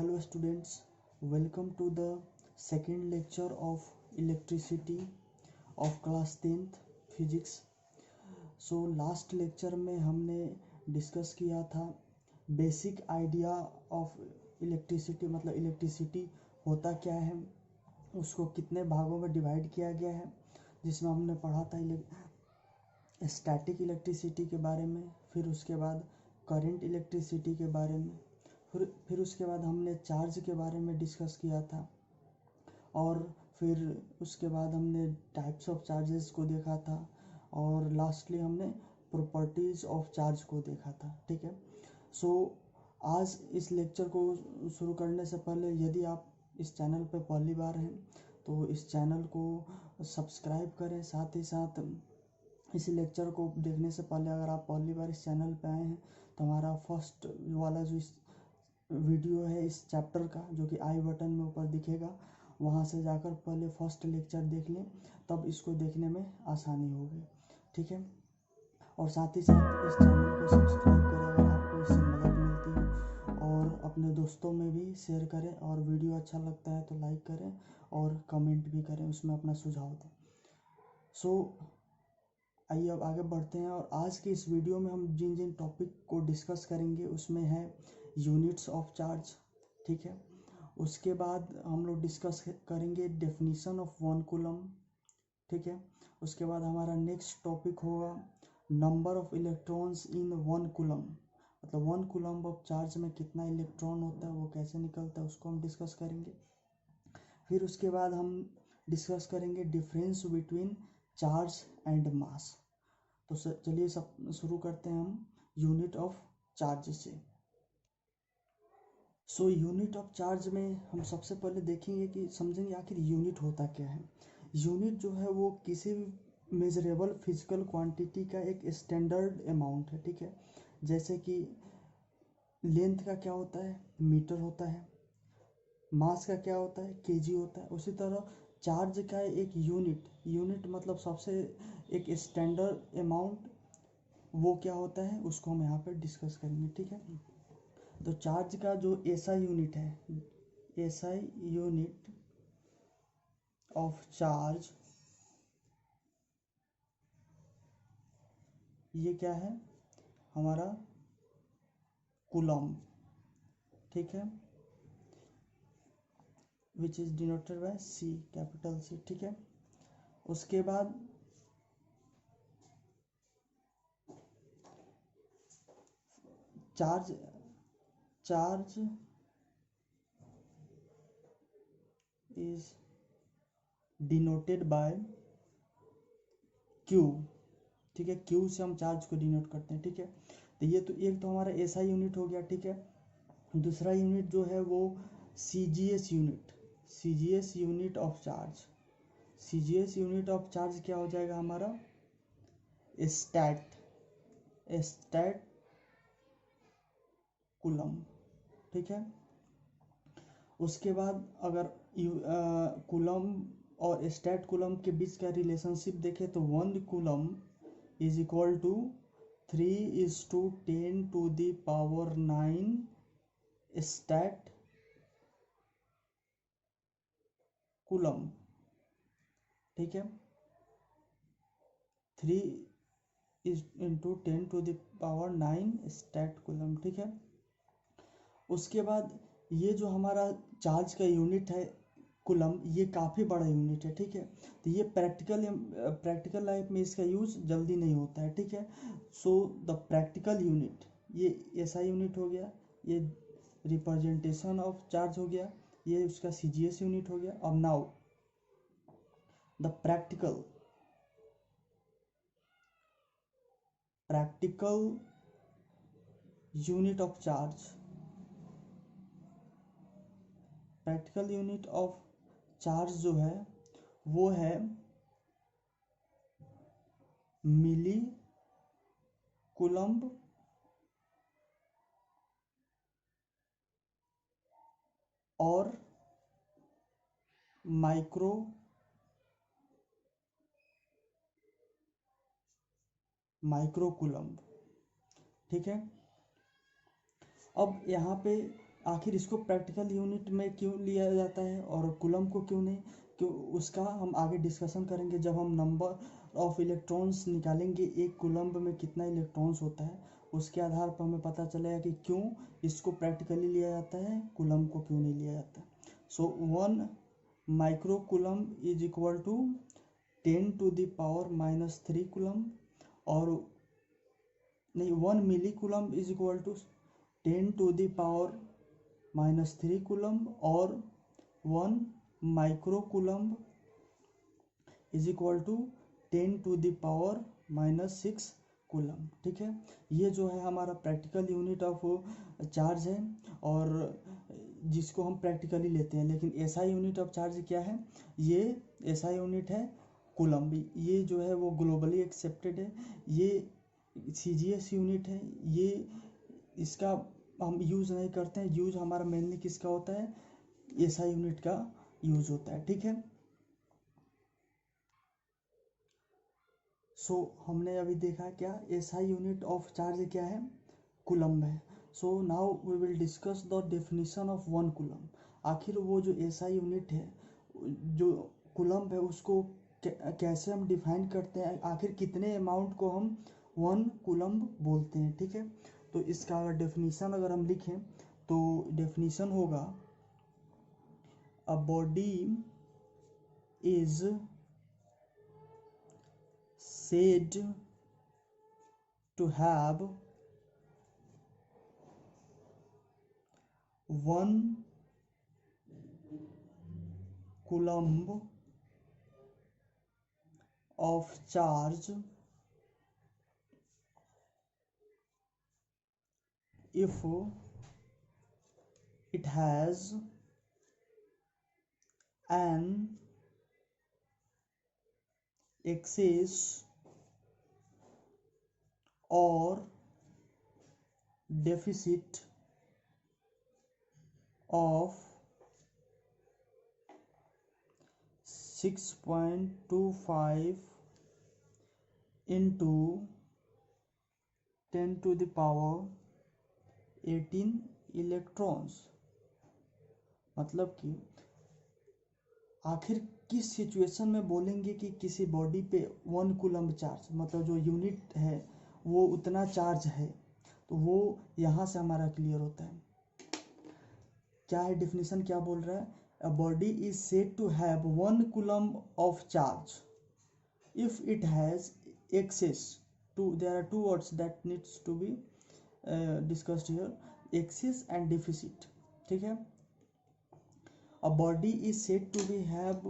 Hello students, welcome to the second lecture of electricity of class 10th physics. So last lecture में हमने discuss किया था basic idea of electricity, मतलब electricity होता क्या है, उसको कितने भागों में डिवाइड किया गया है, जिसमें हमने पढ़ा था स्टैटिक इलेक्ट्रिसिटी के बारे में, फिर उसके बाद करंट इलेक्ट्रिसिटी के बारे में, फिर उसके बाद हमने चार्ज के बारे में डिस्कस किया था, और फिर उसके बाद हमने टाइप्स ऑफ चार्जेस को देखा था, और लास्टली हमने प्रॉपर्टीज़ ऑफ चार्ज को देखा था। ठीक है। सो आज इस लेक्चर को शुरू करने से पहले यदि आप इस चैनल पर पहली बार हैं तो इस चैनल को सब्सक्राइब करें। साथ ही साथ इस लेक्चर को देखने से पहले अगर आप पहली बार इस चैनल पे आए हैं तो हमारा फर्स्ट वाला जो वीडियो है इस चैप्टर का, जो कि आई बटन में ऊपर दिखेगा, वहाँ से जाकर पहले फर्स्ट लेक्चर देख लें, तब इसको देखने में आसानी होगी। ठीक है। और साथ ही साथ इस चैनल को सब्सक्राइब करें अगर आपको इससे मदद मिलती है, और अपने दोस्तों में भी शेयर करें, और वीडियो अच्छा लगता है तो लाइक करें और कमेंट भी करें, उसमें अपना सुझाव दें। सो आइए अब आगे बढ़ते हैं, और आज के इस वीडियो में हम जिन जिन टॉपिक को डिस्कस करेंगे उसमें है यूनिट्स ऑफ चार्ज। ठीक है। उसके बाद हम लोग डिस्कस करेंगे डेफिनीशन ऑफ 1 कूलम। ठीक है। उसके बाद हमारा नेक्स्ट टॉपिक होगा number of electrons in 1 coulomb, मतलब 1 कूलम ऑफ चार्ज में कितना इलेक्ट्रॉन होता है, वो कैसे निकलता है, उसको हम डिस्कस करेंगे। फिर उसके बाद हम डिस्कस करेंगे डिफरेंस बिटवीन चार्ज एंड मास। तो चलिए सब शुरू करते हैं हम यूनिट ऑफ चार्ज से। सो यूनिट ऑफ चार्ज में हम सबसे पहले देखेंगे कि समझेंगे आखिर यूनिट होता क्या है। यूनिट जो है वो किसी भी मेजरेबल फिजिकल क्वांटिटी का एक स्टैंडर्ड अमाउंट है। ठीक है। जैसे कि लेंथ का क्या होता है, मीटर होता है, मास का क्या होता है, केजी होता है, उसी तरह चार्ज का एक यूनिट मतलब सबसे एक स्टैंडर्ड अमाउंट, वो क्या होता है उसको हम यहाँ पर डिस्कस करेंगे। ठीक है। तो चार्ज का जो एसआई यूनिट है, एसआई यूनिट ऑफ चार्ज, ये क्या है हमारा कूलम। ठीक है। Which is denoted by C, capital C. ठीक है। उसके बाद charge is denoted by Q. ठीक है। क्यू से हम चार्ज को डिनोट करते हैं। ठीक है। तो ये तो एक तो हमारा एसआई यूनिट हो गया। ठीक है। दूसरा यूनिट जो है वो CGS unit of charge. CGS unit of charge क्या हो जाएगा हमारा स्टैट कूलम। ठीक है। उसके बाद अगर कूलम और स्टैट कूलम के बीच का रिलेशनशिप देखें तो 1 coulomb is equal to 3:10⁹ stat coulomb. ठीक है। 3:10⁹ स्टैट कूलम। ठीक है। उसके बाद ये जो हमारा चार्ज का यूनिट है कूलम, ये काफ़ी बड़ा यूनिट है। ठीक है। तो ये प्रैक्टिकल लाइफ में इसका यूज जल्दी नहीं होता है। ठीक है। सो द प्रैक्टिकल यूनिट, ये ऐसा यूनिट हो गया, ये रिप्रेजेंटेशन ऑफ चार्ज हो गया, ये उसका सीजीएस यूनिट हो गया। अब now the practical unit of charge, practical unit of charge जो है वो है मिली कूलम्ब और माइक्रो कूलम्ब। ठीक है। अब यहाँ पे आखिर इसको प्रैक्टिकल यूनिट में क्यों लिया जाता है और कूलम्ब को क्यों नहीं, क्यों, उसका हम आगे डिस्कशन करेंगे जब हम नंबर ऑफ इलेक्ट्रॉन्स निकालेंगे एक कूलम्ब में कितना इलेक्ट्रॉन्स होता है, उसके आधार पर हमें पता चलेगा कि क्यों इसको प्रैक्टिकली लिया जाता है, कूलम्ब को क्यों नहीं लिया जाता। So 1 micro coulomb is equal to 10⁻³ coulomb, और नहीं 1 milli coulomb is equal to 10⁻³ coulomb, और 1 micro coulomb is equal to 10⁻⁻6 coulomb. ठीक है, ये जो है हमारा प्रैक्टिकल यूनिट ऑफ चार्ज है और जिसको हम प्रैक्टिकली लेते हैं। लेकिन एसआई यूनिट ऑफ चार्ज क्या है, ये एसआई यूनिट है कूलम्ब। ये जो है वो ग्लोबली एक्सेप्टेड है, ये सीजीएस यूनिट है, ये इसका हम यूज़ नहीं करते हैं। यूज़ हमारा मेनली किसका होता है, एसआई यूनिट का यूज़ होता है। ठीक है, सो हमने अभी देखा क्या एसआई यूनिट ऑफ चार्ज क्या है, कूलम्ब है। So now we will discuss the definition of 1 coulomb. आखिर वो जो एसआई यूनिट है, जो कूलम्ब है, उसको कैसे हम डिफाइन करते हैं, आखिर कितने अमाउंट को हम 1 कूलम्ब बोलते हैं। ठीक है, तो इसका अगर डेफिनेशन अगर हम लिखें तो डेफिनेशन होगा अ body is said to have 1 coulomb of charge if it has an excess or deficit of 6.25 into 10⁻18 electrons. मतलब कि आखिर किस सिचुएशन में बोलेंगे कि किसी बॉडी पे 1 कूलम्ब चार्ज, मतलब जो यूनिट है वो उतना चार्ज है, तो वो यहाँ से हमारा क्लियर होता है। क्या है डिफिनीशन, क्या बोल रहा है, a body is said to have 1 coulomb of charge if it has excess to, there are 2 words that needs to be discussed here, excess and deficit. ठीक है, a body is said to be have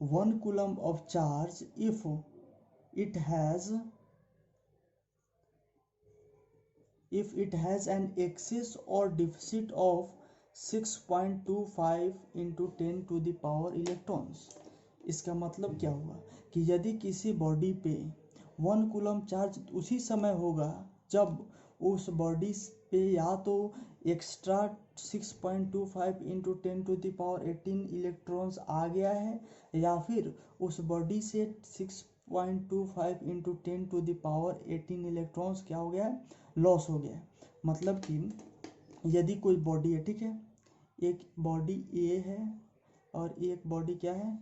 1 coulomb of charge if it has an excess or deficit of 6.25 into 10⁻ electrons. इसका मतलब क्या हुआ कि यदि किसी body पे 1 कूलम्ब चार्ज उसी समय होगा जब उस बॉडी पे या तो एक्स्ट्रा 6.25 इंटू 10⁻18 इलेक्ट्रॉन्स आ गया है, या फिर उस बॉडी से 6.25 इंटू 10⁻18 इलेक्ट्रॉन्स क्या हो गया है, लॉस हो गया है। मतलब कि यदि कोई बॉडी है, ठीक है, एक बॉडी ए है और एक बॉडी क्या है,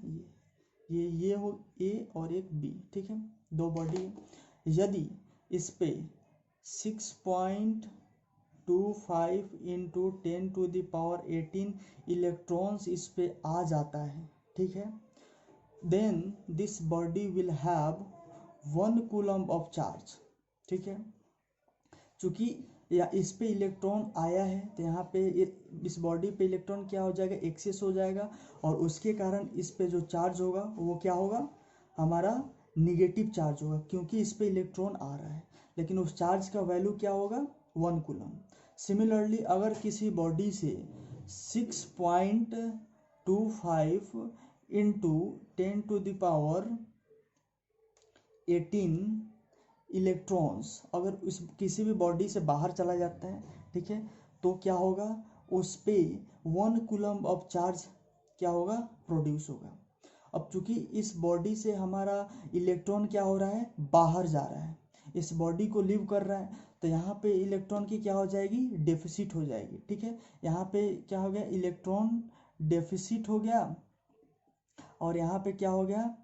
ये हो ए और एक बी। ठीक है, 2 बॉडी है। यदि इस पे 6.25 इंटू 10⁻18 इलेक्ट्रॉन्स इस पे आ जाता है, ठीक है, then this body will have 1 coulomb of charge. ठीक है, चूंकि या इस पे इलेक्ट्रॉन आया है तो यहाँ पे इस बॉडी पे इलेक्ट्रॉन क्या हो जाएगा, एक्सेस हो जाएगा, और उसके कारण इस पे जो चार्ज होगा वो क्या होगा, हमारा निगेटिव चार्ज होगा, क्योंकि इस पे इलेक्ट्रॉन आ रहा है। लेकिन उस चार्ज का वैल्यू क्या होगा, 1 कूलम्ब। सिमिलरली अगर किसी बॉडी से 6.25 इंटू 10⁻18 इलेक्ट्रॉन्स अगर उस किसी भी बॉडी से बाहर चला जाता है, ठीक है, तो क्या होगा, उस पे 1 कूलम्ब ऑफ चार्ज क्या होगा, प्रोड्यूस होगा। अब चूंकि इस बॉडी से हमारा इलेक्ट्रॉन क्या हो रहा है, बाहर जा रहा है, इस बॉडी को लीव कर रहा है, तो यहाँ पे इलेक्ट्रॉन की क्या हो जाएगी, डेफिसिट हो जाएगी। ठीक है, यहाँ पे क्या हो गया, इलेक्ट्रॉन डेफिसिट हो गया, और यहाँ पे क्या हो गया,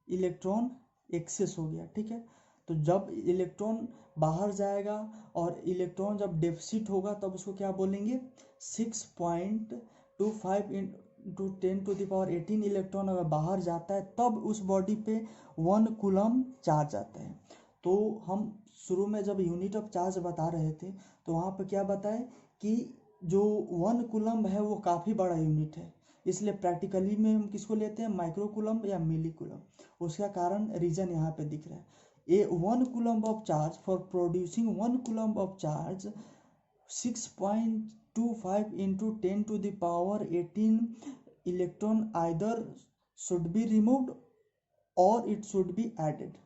इलेक्ट्रॉन एक्सेस हो गया। ठीक है, तो जब इलेक्ट्रॉन बाहर जाएगा और इलेक्ट्रॉन जब डेफिसिट होगा तब उसको क्या बोलेंगे, 6.25 इंटू 10⁻18 इलेक्ट्रॉन अगर बाहर जाता है तब उस बॉडी पे 1 कूलम चार्ज आता है। तो हम शुरू में जब यूनिट ऑफ चार्ज बता रहे थे तो वहाँ पे क्या बताए कि जो 1 कूलम है वो काफ़ी बड़ा यूनिट है, इसलिए प्रैक्टिकली में हम किसको लेते हैं, माइक्रो कूलम या मिली कूलम। उसका कारण रीजन यहाँ पे दिख रहा है। ए 1 coulomb of charge for producing 1 coulomb of charge 6.25 into 10⁻18 electron either should be removed और इट शुड बी एडेड।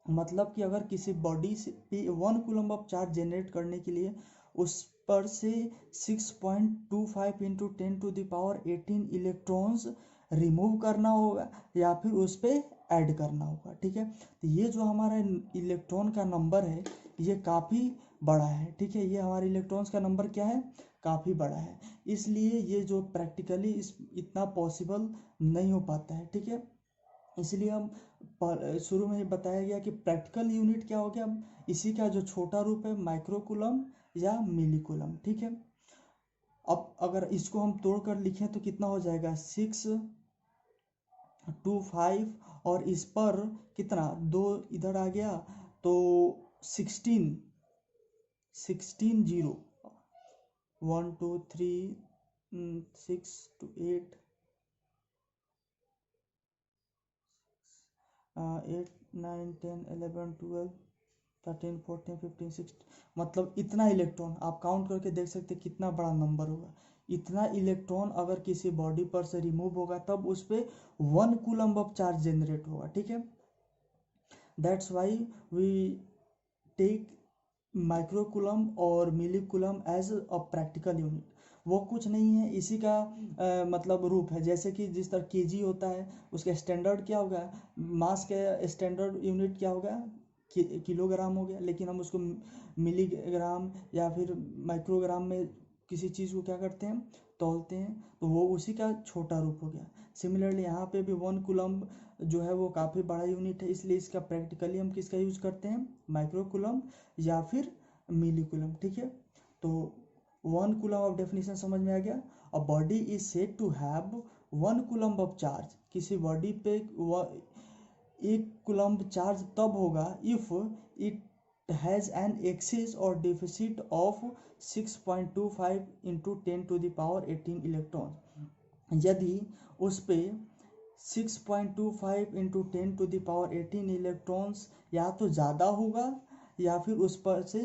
मतलब कि अगर किसी बॉडी से 1 कूलम ऑफ चार्ज जनरेट करने के लिए उस पर से 6.25 इंटू 10⁻18 इलेक्ट्रॉन्स रिमूव करना होगा या फिर उस पर ऐड करना होगा। ठीक है, तो ये जो हमारा इलेक्ट्रॉन का नंबर है ये काफ़ी बड़ा है। ठीक है, ये हमारे इलेक्ट्रॉन्स का नंबर क्या है, काफ़ी बड़ा है, इसलिए ये जो प्रैक्टिकली इतना पॉसिबल नहीं हो पाता है। ठीक है, इसलिए हम शुरू में ही बताया गया कि प्रैक्टिकल यूनिट क्या हो गया, इसी का जो छोटा रूप है माइक्रो कूलम या मिली कूलम। ठीक है, अब अगर इसको हम तोड़कर लिखें तो कितना हो जाएगा, 6.25 और इस पर कितना 2 इधर आ गया तो 16 जीरो 1 2 3 6 to 8 8 9 10 11 12 13 14 15 16, मतलब इतना इलेक्ट्रॉन आप काउंट करके देख सकते हैं कितना बड़ा नंबर होगा। इतना इलेक्ट्रॉन अगर किसी बॉडी पर से रिमूव होगा तब उस पर 1 कूलम ऑफ चार्ज जनरेट होगा। ठीक है, that's why we take micro coulomb और milli coulomb as a practical unit. वो कुछ नहीं है, इसी का मतलब रूप है, जैसे कि जिस तरह केजी होता है उसका स्टैंडर्ड क्या होगा, मास का स्टैंडर्ड यूनिट क्या होगा, किलोग्राम हो गया, लेकिन हम उसको मिलीग्राम या फिर माइक्रोग्राम में किसी चीज़ को क्या करते हैं, तौलते हैं, तो वो उसी का छोटा रूप हो गया। सिमिलरली यहाँ पे भी 1 कूलम जो है वो काफ़ी बड़ा यूनिट है, इसलिए इसका प्रैक्टिकली हम किसका यूज़ करते हैं, माइक्रो कूलम या फिर मिली कूलम। ठीक है, तो 1 कूलम ऑफ डेफिनेशन समझ में आ गया। A body is said to have 1 coulomb of charge, किसी बॉडी पे 1 कूलम चार्ज तब होगा if it has an excess और डेफिसिट ऑफ 6.25 इंटू 10⁻18 इलेक्ट्रॉन। यदि उस पे 6.25 इंटू 10⁻18 इलेक्ट्रॉन्स या तो ज़्यादा होगा या फिर उस पर से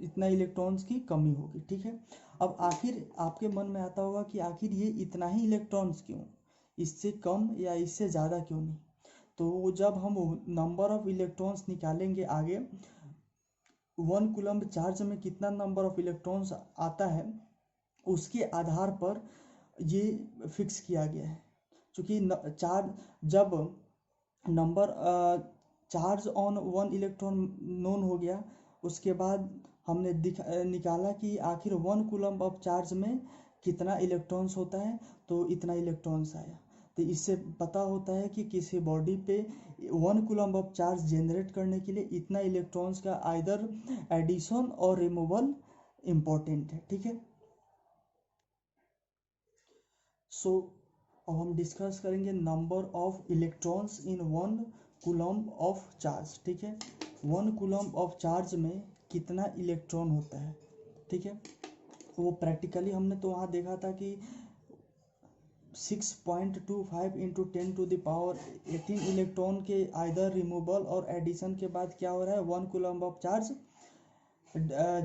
इतना इलेक्ट्रॉन्स की कमी होगी। ठीक है, अब आखिर आपके मन में आता होगा कि आखिर ये इतना ही इलेक्ट्रॉन्स क्यों, इससे कम या इससे ज़्यादा क्यों नहीं। तो जब हम नंबर ऑफ इलेक्ट्रॉन्स निकालेंगे आगे, 1 कूलम चार्ज में कितना नंबर ऑफ इलेक्ट्रॉन्स आता है उसके आधार पर ये फिक्स किया गया है। क्योंकि चार्ज जब number charge on 1 electron known हो गया, उसके बाद हमने निकाला कि आखिर 1 कूलम ऑफ चार्ज में कितना इलेक्ट्रॉन्स होता है, तो इतना इलेक्ट्रॉन्स आया। तो इससे पता होता है कि किसी बॉडी पे 1 कूलम ऑफ चार्ज जनरेट करने के लिए इतना इलेक्ट्रॉन्स का आइदर एडिशन और रिमूवल इम्पोर्टेंट है। ठीक है, सो अब हम डिस्कस करेंगे number of electrons in 1 coulomb of charge. ठीक है, 1 कूलम ऑफ चार्ज में कितना इलेक्ट्रॉन होता है। ठीक है, वो प्रैक्टिकली हमने तो वहाँ देखा था कि 6.25 इंटू 10⁻18 इलेक्ट्रॉन के आइदर रिमूवल और एडिशन के बाद क्या हो रहा है, 1 कूलम ऑफ चार्ज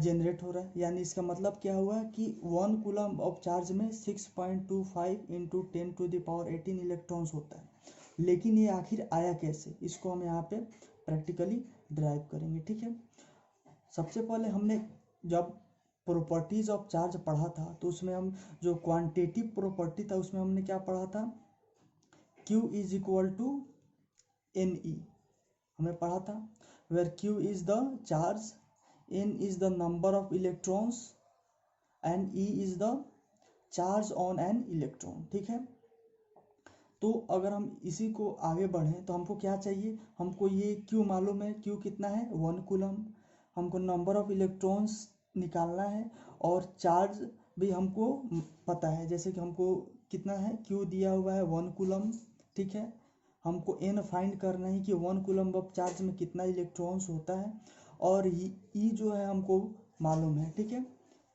जनरेट हो रहा है। यानी इसका मतलब क्या हुआ कि 1 कूलम ऑफ चार्ज में 6.25 इंटू 10⁻18 इलेक्ट्रॉन्स होता है। लेकिन ये आखिर आया कैसे, इसको हम यहाँ पे प्रैक्टिकली ड्राइव करेंगे। ठीक है, सबसे पहले हमने जब प्रॉपर्टीज ऑफ चार्ज पढ़ा था तो उसमें हम जो क्वांटिटेटिव प्रॉपर्टी था उसमें हमने क्या पढ़ा था, Q is equal to NE हमें पढ़ा था, where Q is the charge, n is the number of electrons and e is the charge on an electron। ठीक है, तो अगर हम इसी को आगे बढ़ें तो हमको क्या चाहिए, हमको ये q मालूम है, q कितना है 1 कूलम, हमको नंबर ऑफ इलेक्ट्रॉन्स निकालना है और चार्ज भी हमको पता है, जैसे कि हमको कितना है q दिया हुआ है 1 कूलम। ठीक है, हमको n फाइंड करना है कि 1 कूलम ऑफ चार्ज में कितना इलेक्ट्रॉन्स होता है, और e जो है हमको मालूम है। ठीक है,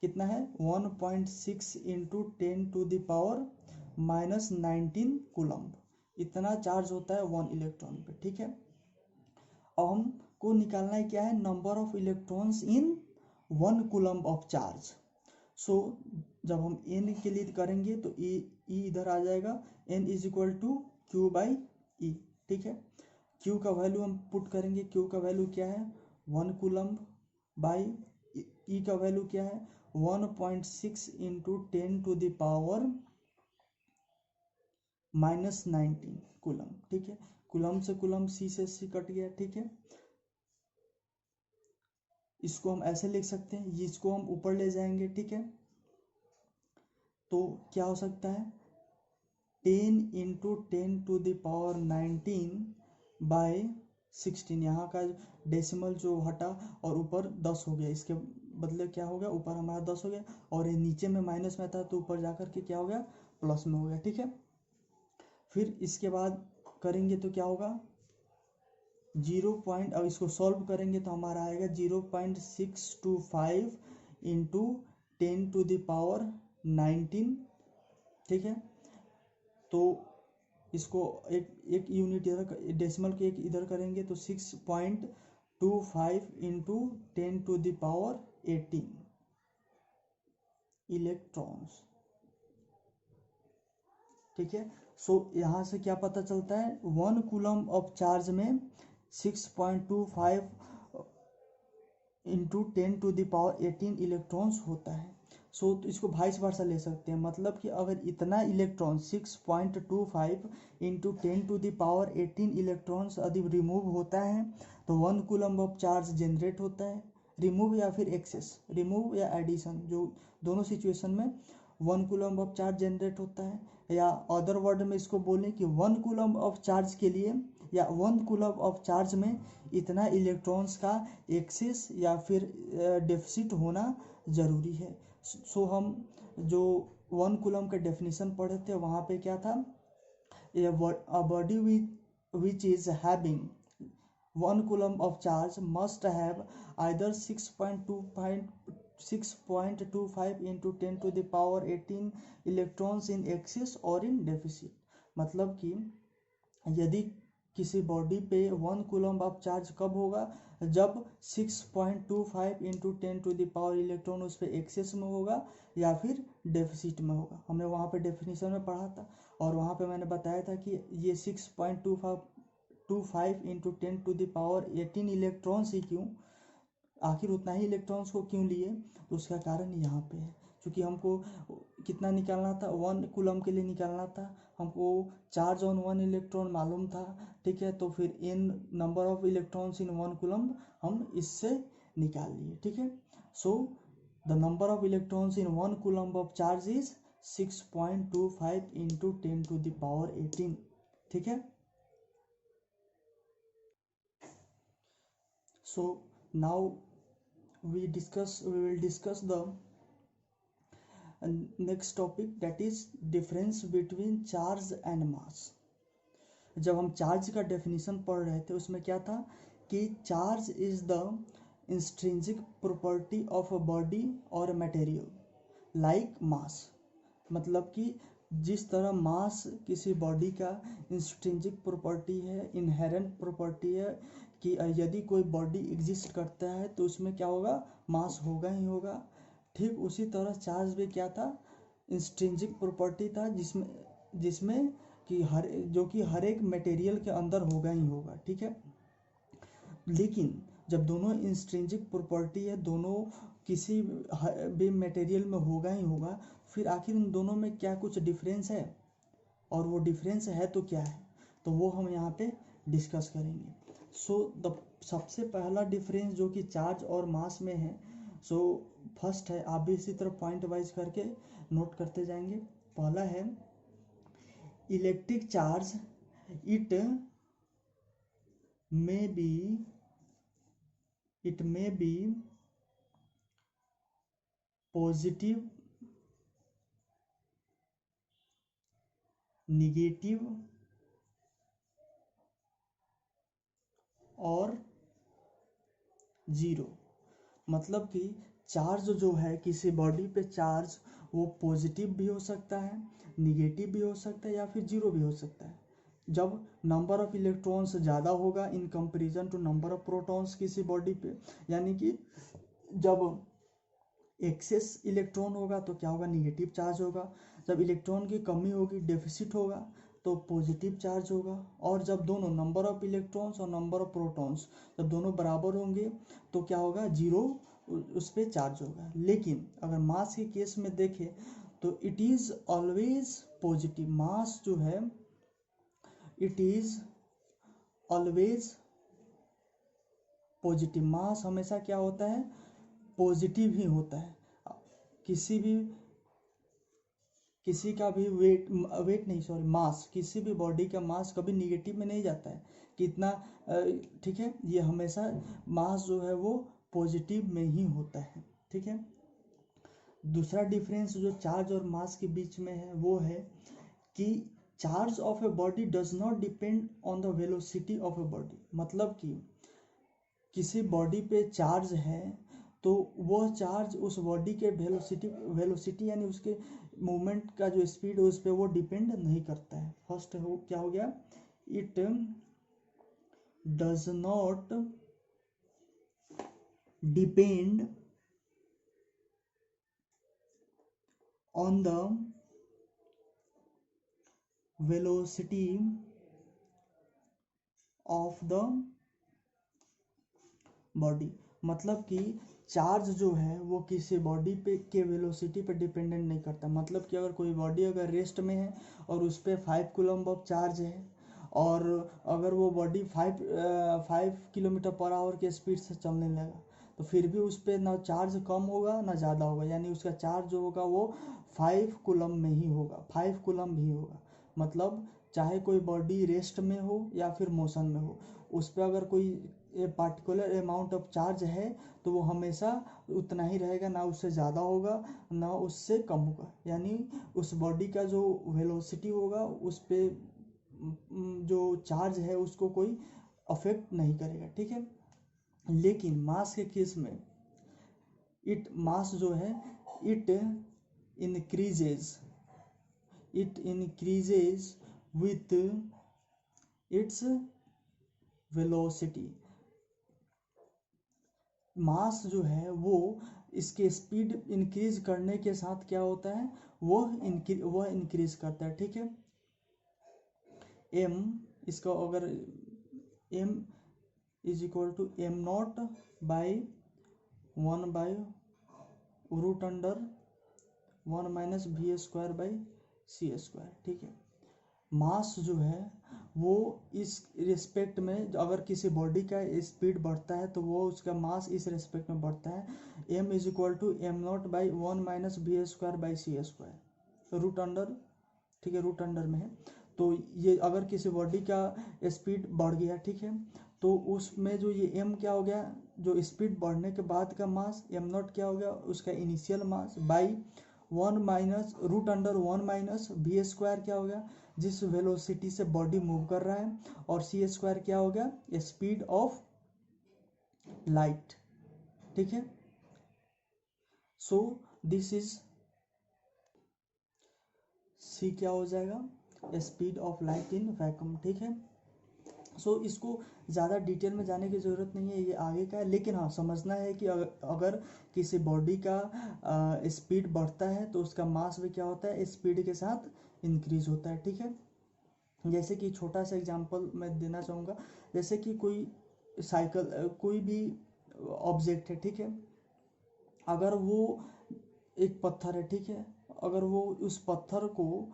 कितना है 1.6 इंटू 10⁻⁻19 कूलम, इतना चार्ज होता है 1 इलेक्ट्रॉन पे। ठीक है, अब हमको निकालना है क्या है, number of electrons in 1 coulomb of charge. So जब हम n के लिए करेंगे तो e इधर आ जाएगा, n is equal to q by e. ठीक है, q का वैल्यू हम पुट करेंगे, q का वैल्यू क्या है 1 कूलम बाई e का वैल्यू क्या है 1.6 इंटू 10⁻⁻19 कूलम। ठीक है, कूलम से कूलम सी से सी कट गया। ठीक है, इसको हम ऐसे लिख सकते हैं, इसको हम ऊपर ले जाएंगे। ठीक है, तो क्या हो सकता है 10 इंटू 10⁻19 बाय 16, यहाँ का डेसिमल जो हटा और ऊपर 10 हो गया, इसके बदले क्या हो गया, ऊपर हमारा 10 हो गया और ये नीचे में माइनस में था तो ऊपर जाकर के क्या हो गया प्लस में हो गया। ठीक है, फिर इसके बाद करेंगे तो क्या होगा 0 पॉइंट, अब इसको सॉल्व करेंगे तो हमारा आएगा 0.625 इंटू 10⁻19। ठीक है, तो इसको एक यूनिट इधर, डेसिमल के एक इधर करेंगे तो 6.25 इंटू 10⁻18 इलेक्ट्रॉन्स। ठीक है, सो यहाँ से क्या पता चलता है 1 कूलम ऑफ चार्ज में 6.25 इंटू 10⁻18 इलेक्ट्रॉन्स होता है। सो तो इसको वाइस वर्सा ले सकते हैं, मतलब कि अगर इतना इलेक्ट्रॉन 6.25 इंटू 10⁻18 इलेक्ट्रॉन्स यदि रिमूव होता है तो 1 कूलम ऑफ चार्ज जनरेट होता है। रिमूव या फिर एक्सेस, रिमूव या एडिशन, जो दोनों सिचुएशन में 1 कूलम ऑफ चार्ज जनरेट होता है। या अदर वर्ड में इसको बोलें कि 1 कूलम ऑफ चार्ज के लिए या 1 कूलम ऑफ चार्ज में इतना इलेक्ट्रॉन्स का एक्सेस या फिर डेफिसिट होना ज़रूरी है। सो हम जो 1 कूलम का डेफिनेशन पढ़े थे वहाँ पे क्या था, a body which is having 1 coulomb of charge must have either 6.25 into 10⁻18 electrons in excess or in deficit। मतलब कि यदि किसी बॉडी पे 1 कूलम ऑफ चार्ज कब होगा, जब 6.25 इंटू 10⁻इलेक्ट्रॉन उस पर एक्सेस में होगा या फिर डेफिसिट में होगा। हमने वहाँ पे डेफिनेशन में पढ़ा था और वहाँ पे मैंने बताया था कि ये 6.25 इंटू 10⁻18 इलेक्ट्रॉन्स ही क्यों, आखिर उतना ही इलेक्ट्रॉन्स को क्यों लिए, तो उसका कारण यहाँ पे है, क्योंकि हमको कितना निकालना था 1 कूलम के लिए निकालना था, हमको चार्ज ऑन 1 इलेक्ट्रॉन मालूम था। ठीक है, तो फिर n number of electrons in 1 coulomb हम इससे निकाल लिए। ठीक है, so the number of electrons in 1 coulomb of charge is 6.25 into 10⁻18। ठीक है, so now we will discuss the next topic, that is difference between charge and mass। जब हम चार्ज का डेफिनेशन पढ़ रहे थे उसमें क्या था कि charge is the intrinsic property of a body और मटेरियल लाइक मास। मतलब कि जिस तरह मास किसी बॉडी का इंस्ट्रिंसिक प्रॉपर्टी है, इनहेरेंट प्रॉपर्टी है कि यदि कोई बॉडी एग्जिस्ट करता है तो उसमें क्या होगा, मास होगा ही होगा। ठीक उसी तरह चार्ज भी क्या था, इंस्ट्रिंसिक प्रॉपर्टी था जिसमें कि हर एक मटेरियल के अंदर होगा ही होगा। ठीक है, लेकिन जब दोनों इंस्ट्रिंसिक प्रॉपर्टी है, दोनों किसी भी मटेरियल में होगा ही होगा, फिर आखिर उन दोनों में क्या कुछ डिफरेंस है, और वो डिफरेंस है तो क्या है, तो वो हम यहाँ पे डिस्कस करेंगे। सो द सबसे पहला डिफरेंस जो कि चार्ज और मास में है, सो फर्स्ट है, आप भी इसी तरह पॉइंट वाइज करके नोट करते जाएंगे। पहला है electric charge, it may be positive, negative और जीरो। मतलब कि चार्ज जो है किसी बॉडी पे चार्ज वो पॉजिटिव भी हो सकता है, निगेटिव भी हो सकता है या फिर जीरो भी हो सकता है। जब नंबर ऑफ इलेक्ट्रॉन्स ज़्यादा होगा in comparison to number of protons किसी बॉडी पे, यानी कि जब एक्सेस इलेक्ट्रॉन होगा तो क्या होगा, निगेटिव चार्ज होगा। जब इलेक्ट्रॉन की कमी होगी, डेफिसिट होगा, तो पॉजिटिव चार्ज होगा। और जब दोनों नंबर ऑफ इलेक्ट्रॉन्स और नंबर ऑफ प्रोटॉन्स जब दोनों बराबर होंगे तो क्या होगा, जीरो उस पर चार्ज होगा। लेकिन अगर मास के केस में देखें तो इट इज़ ऑलवेज पॉजिटिव। मास जो है इट इज़ ऑलवेज पॉजिटिव। मास हमेशा क्या होता है, पॉजिटिव ही होता है। किसी का भी वेट नहीं, सॉरी, मास, किसी भी बॉडी का मास कभी निगेटिव में नहीं जाता है कितना, ठीक है। ये हमेशा मास जो है वो पॉजिटिव में ही होता है, ठीक है। दूसरा डिफरेंस जो चार्ज और मास के बीच में है वो है कि charge of a body does not depend on the velocity of a body. मतलब कि किसी बॉडी पे चार्ज है तो वह चार्ज उस बॉडी के वेलोसिटी यानी उसके मूवमेंट का जो स्पीड है उस पर वो डिपेंड नहीं करता है। फर्स्ट हो क्या हो गया, it does not depend on the velocity of the body. मतलब कि चार्ज जो है वो किसी बॉडी पे के वेलोसिटी पे डिपेंडेंट नहीं करता। मतलब कि अगर कोई बॉडी अगर रेस्ट में है और उस पर 5 कूलम्ब ऑफ चार्ज है और अगर वो बॉडी 5 किलोमीटर पर आवर के स्पीड से चलने लगा तो फिर भी उस पर ना चार्ज कम होगा ना ज़्यादा होगा, यानी उसका चार्ज जो होगा वो 5 कूलम्ब में ही होगा, 5 कूलम्ब ही होगा। मतलब चाहे कोई बॉडी रेस्ट में हो या फिर मोशन में हो, उस पर अगर कोई पार्टिकुलर अमाउंट ऑफ चार्ज है तो वो हमेशा उतना ही रहेगा, ना उससे ज़्यादा होगा ना उससे कम होगा। यानी उस बॉडी का जो वेलोसिटी होगा उस पर जो चार्ज है उसको कोई अफेक्ट नहीं करेगा, ठीक है। लेकिन मास के केस में मास जो है it increases with its velocity. Mass जो है वो इसके स्पीड इंक्रीज करने के साथ क्या होता है, वह इंक्रीज करता है, ठीक है। एम इसका अगर m is equal to m naught by 1/√1 minus v square by c square, ठीक है। मास जो है वो इस रिस्पेक्ट में अगर किसी बॉडी का स्पीड बढ़ता है तो वो उसका मास इस रिस्पेक्ट में बढ़ता है। M is equal to m0/1 minus v square by c square, root under, ठीक है, रूट अंडर में है। तो ये अगर किसी बॉडी का स्पीड बढ़ गया, ठीक है, तो उसमें जो ये m क्या हो गया, जो स्पीड बढ़ने के बाद का मास m0 क्या हो गया, उसका initial mass by 1 minus v square क्या हो गया, जिस वेलोसिटी से बॉडी मूव कर रहा है, और सी स्क्वायर क्या हो गया, स्पीड ऑफ लाइट, ठीक है। सो दिस इज सी क्या हो जाएगा, speed of light in vacuum, ठीक है। सो इसको ज़्यादा डिटेल में जाने की ज़रूरत नहीं है, ये आगे का है। लेकिन हाँ समझना है कि अगर किसी बॉडी का स्पीड बढ़ता है तो उसका मास भी क्या होता है, स्पीड के साथ इंक्रीज होता है, ठीक है। जैसे कि छोटा सा एग्जांपल मैं देना चाहूँगा, जैसे कि कोई साइकिल, कोई भी ऑब्जेक्ट है, ठीक है, अगर वो एक पत्थर है, ठीक है, अगर वो उस पत्थर को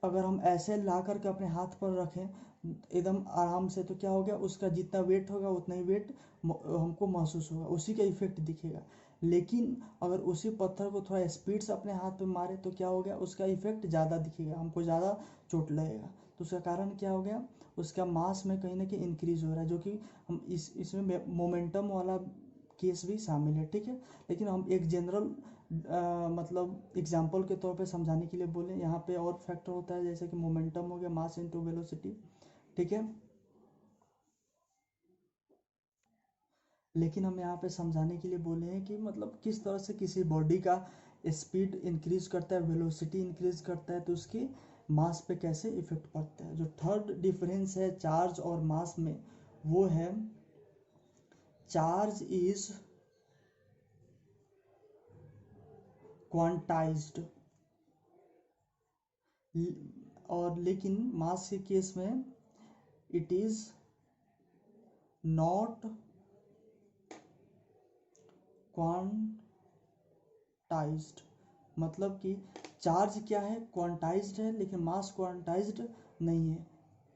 अगर हम ऐसे ला करके अपने हाथ पर रखें एकदम आराम से, तो क्या हो गया, उसका जितना वेट होगा उतना ही वेट हमको महसूस होगा, उसी का इफेक्ट दिखेगा। लेकिन अगर उसी पत्थर को थोड़ा स्पीड से अपने हाथ में मारे तो क्या हो गया, उसका इफेक्ट ज़्यादा दिखेगा, हमको ज़्यादा चोट लगेगा। तो उसका कारण क्या हो गया, उसका मास में कहीं ना कहीं इंक्रीज हो रहा है, जो कि हम इसमें मोमेंटम वाला केस भी शामिल है, ठीक है। लेकिन हम एक जनरल मतलब एग्जाम्पल के तौर पे समझाने के लिए बोले, यहाँ पे और फैक्टर होता है जैसे कि मोमेंटम हो गया, मास इनटू वेलोसिटी, ठीक है। लेकिन हम यहाँ पे समझाने के लिए बोले हैं कि मतलब किस तरह से किसी बॉडी का स्पीड इंक्रीज करता है, वेलोसिटी इंक्रीज करता है, तो उसके मास पे कैसे इफेक्ट पड़ता है। जो थर्ड डिफरेंस है चार्ज और मास में, वो है चार्ज इज क्वांटाइज्ड, और लेकिन मास के केस में इट इज नॉट क्वांटाइज्ड। मतलब कि चार्ज क्या है, क्वांटाइज्ड है, लेकिन मास क्वांटाइज्ड नहीं है।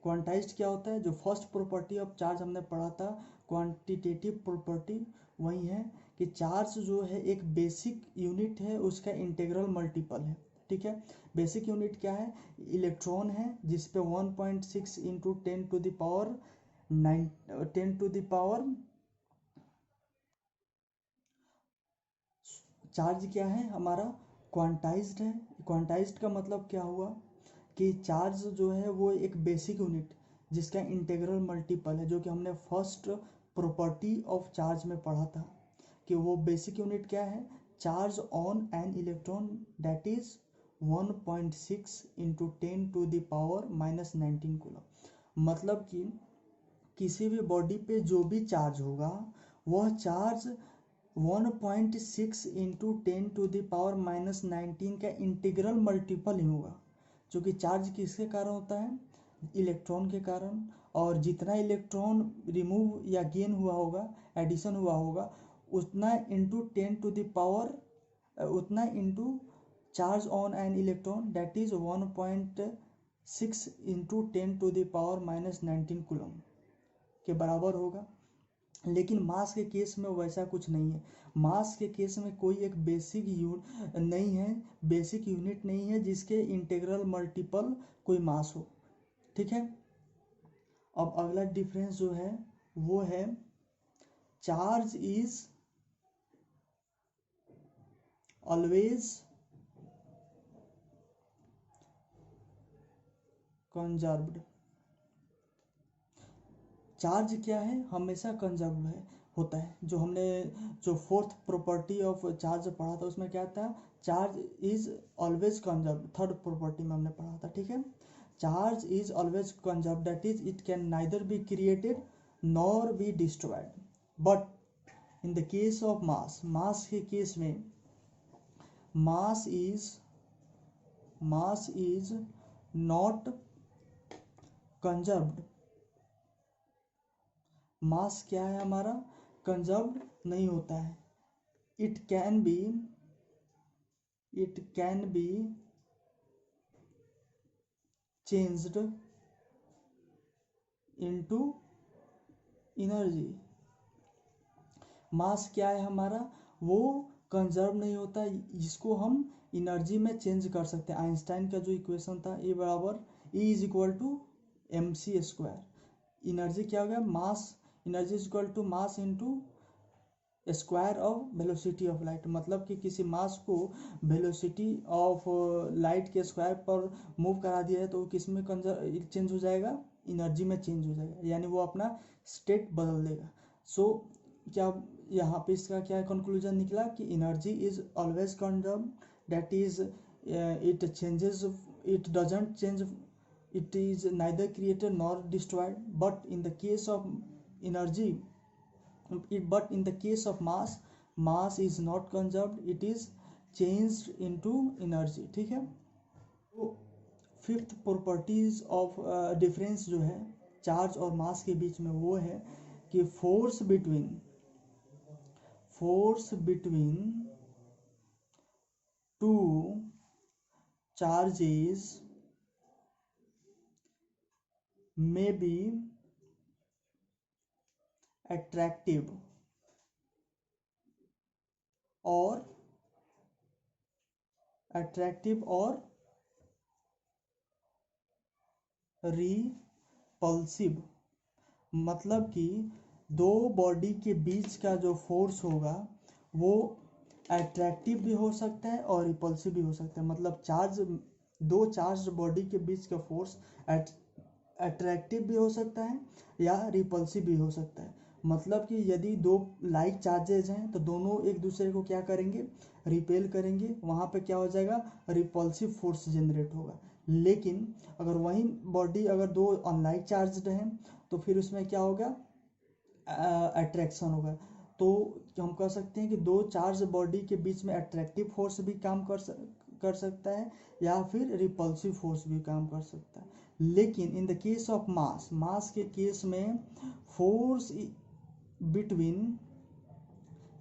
क्वांटाइज्ड क्या होता है, जो फर्स्ट प्रॉपर्टी ऑफ चार्ज हमने पढ़ा था, क्वांटिटेटिव प्रॉपर्टी, वही है कि चार्ज जो है एक बेसिक यूनिट है, उसका इंटीग्रल मल्टीपल है, ठीक है। बेसिक यूनिट क्या है, इलेक्ट्रॉन है, जिसपे 1.6 into 10 to the power charge क्या है हमारा, क्वांटाइज्ड है। क्वांटाइज्ड का मतलब क्या हुआ कि चार्ज जो है वो एक बेसिक यूनिट जिसका इंटीग्रल मल्टीपल है, जो कि हमने फर्स्ट प्रॉपर्टी ऑफ चार्ज में पढ़ा था कि वो बेसिक यूनिट क्या है, charge on an electron that is 1.6 into 10 to the power -19 coulomb. मतलब कि किसी भी बॉडी पे जो भी चार्ज होगा, वह charge 1.6 into 10 to the power -19 का इंटीग्रल मल्टीपल ही होगा। जो कि चार्ज किसके कारण होता है, इलेक्ट्रॉन के कारण। और जितना इलेक्ट्रॉन रिमूव या गेन हुआ होगा, एडिशन हुआ होगा, उतना इंटू 10 टू द पावर उतना into charge on an electron that is 1.6 into 10 to the power -19 coulomb के बराबर होगा। लेकिन मास के केस में वैसा कुछ नहीं है। मास के केस में कोई एक बेसिक नहीं है, बेसिक यूनिट नहीं है जिसके इंटीग्रल मल्टीपल कोई मास हो, ठीक है। अब अगला डिफरेंस जो है वो है charge is always conserved. Charge क्या है, हमेशा कंजर्व है, होता है। जो हमने जो फोर्थ प्रॉपर्टी ऑफ चार्ज पढ़ा था उसमें क्या था, charge is always conserve, third property में हमने पढ़ा था, ठीक है। Charge is always conserve that is it can neither be created nor be destroyed. But in the case of mass, mass के केस में mass is not conserved. Mass क्या है हमारा, कंजर्व्ड नहीं होता है। It can be changed into energy. Mass क्या है हमारा, वो कंजर्व नहीं होता, जिसको हम एनर्जी में चेंज कर सकते हैं। आइंस्टाइन का जो इक्वेशन था, E बराबर E = mc²। एनर्जी क्या हो गया, mass, energy is equal to mass into square of velocity of light. मतलब कि किसी मास को वेलोसिटी ऑफ लाइट के स्क्वायर पर मूव करा दिया है तो वो किस में चेंज हो जाएगा, एनर्जी में चेंज हो जाएगा, यानी वो अपना स्टेट बदल देगा। सो क्या यहाँ पे इसका क्या कंक्लूजन निकला कि energy is always conserve, that is it changes, it doesn't change, it is neither created nor destroyed. But in the case of energy, but in the case of mass, mass is not conserved, it is changed into energy, ठीक है। तो fifth properties of difference जो है charge और मास के बीच में, वो है कि force between two charges may be attractive or repulsive. मतलब कि दो बॉडी के बीच का जो फोर्स होगा वो अट्रैक्टिव भी हो सकता है और रिपल्सिव भी हो सकता है। मतलब दो चार्ज बॉडी के बीच का फोर्स अट्रैक्टिव भी हो सकता है या रिपल्सिव भी हो सकता है। मतलब कि यदि दो लाइक चार्जेज हैं तो दोनों एक दूसरे को क्या करेंगे, रिपेल करेंगे, वहाँ पे क्या हो जाएगा, रिपल्सिव फोर्स जनरेट होगा। लेकिन अगर वही बॉडी अगर दो अनलाइक चार्ज्ड हैं तो फिर उसमें क्या होगा, अट्रैक्शन होगा। तो हम कह सकते हैं कि दो चार्ज बॉडी के बीच में अट्रैक्टिव फोर्स भी काम कर सकता है या फिर रिपल्सिव फोर्स भी काम कर सकता है। लेकिन इन द केस ऑफ मास के केस में फोर्स बिटवीन,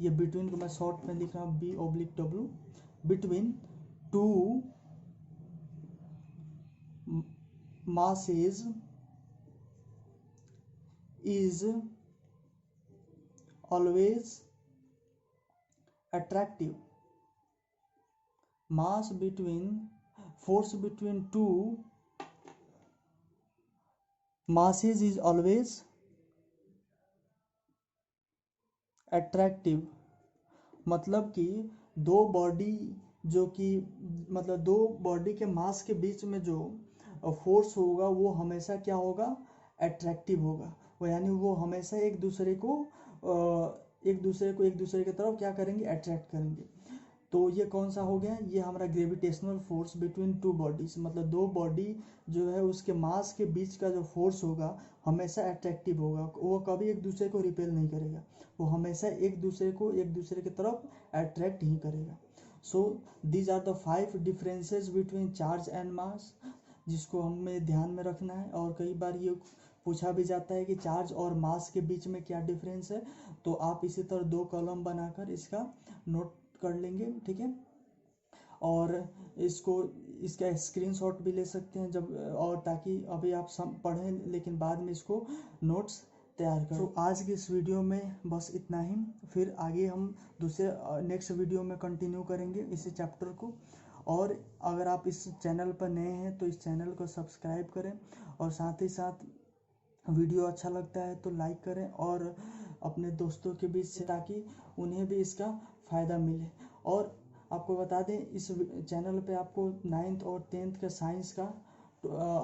ये बिटवीन को मैं शॉर्ट में लिख रहा हूँ B/W, between two masses is always attractive. Force between two masses is always attractive। मतलब कि दो बॉडी जो कि मतलब दो बॉडी के मास के बीच में जो फोर्स होगा वो हमेशा क्या होगा, अट्रैक्टिव होगा। वो यानी वो हमेशा एक दूसरे की तरफ क्या करेंगे, अट्रैक्ट करेंगे। तो ये कौन सा हो गया, ये हमारा gravitational force between two bodies. मतलब दो बॉडी जो है उसके मास के बीच का जो फोर्स होगा हमेशा अट्रैक्टिव होगा, वो कभी एक दूसरे को रिपेल नहीं करेगा, वो हमेशा एक दूसरे की तरफ अट्रैक्ट ही करेगा। So these are the 5 differences between charge and mass, जिसको हमें ध्यान में रखना है। और कई बार ये पूछा भी जाता है कि चार्ज और मास के बीच में क्या डिफरेंस है, तो आप इसी तरह 2 कॉलम बनाकर इसका नोट कर लेंगे, ठीक है। और इसका स्क्रीनशॉट भी ले सकते हैं जब, और ताकि अभी आप सब पढ़ें लेकिन बाद में इसको नोट्स तैयार करें। तो आज की इस वीडियो में बस इतना ही, फिर आगे हम दूसरे नेक्स्ट वीडियो में कंटिन्यू करेंगे इसी चैप्टर को। और अगर आप इस चैनल पर नए हैं तो इस चैनल को सब्सक्राइब करें, और साथ ही साथ वीडियो अच्छा लगता है तो लाइक करें और अपने दोस्तों के बीच से, ताकि उन्हें भी इसका फ़ायदा मिले। और आपको बता दें इस चैनल पे आपको 9th और 10th का साइंस का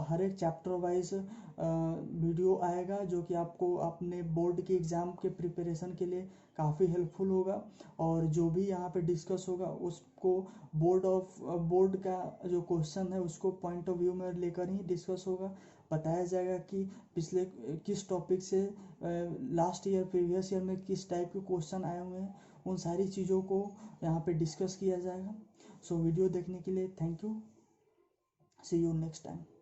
हर एक चैप्टर वाइज वीडियो आएगा, जो कि आपको अपने बोर्ड के एग्ज़ाम के प्रिपरेशन के लिए काफ़ी हेल्पफुल होगा। और जो भी यहाँ पे डिस्कस होगा उसको बोर्ड का जो क्वेश्चन है उसको पॉइंट ऑफ व्यू में लेकर ही डिस्कस होगा। बताया जाएगा कि पिछले किस टॉपिक से लास्ट ईयर प्रीवियस ईयर में किस टाइप के क्वेश्चन आए हुए हैं, उन सारी चीज़ों को यहाँ पे डिस्कस किया जाएगा। सो वीडियो देखने के लिए thank you, see you next time.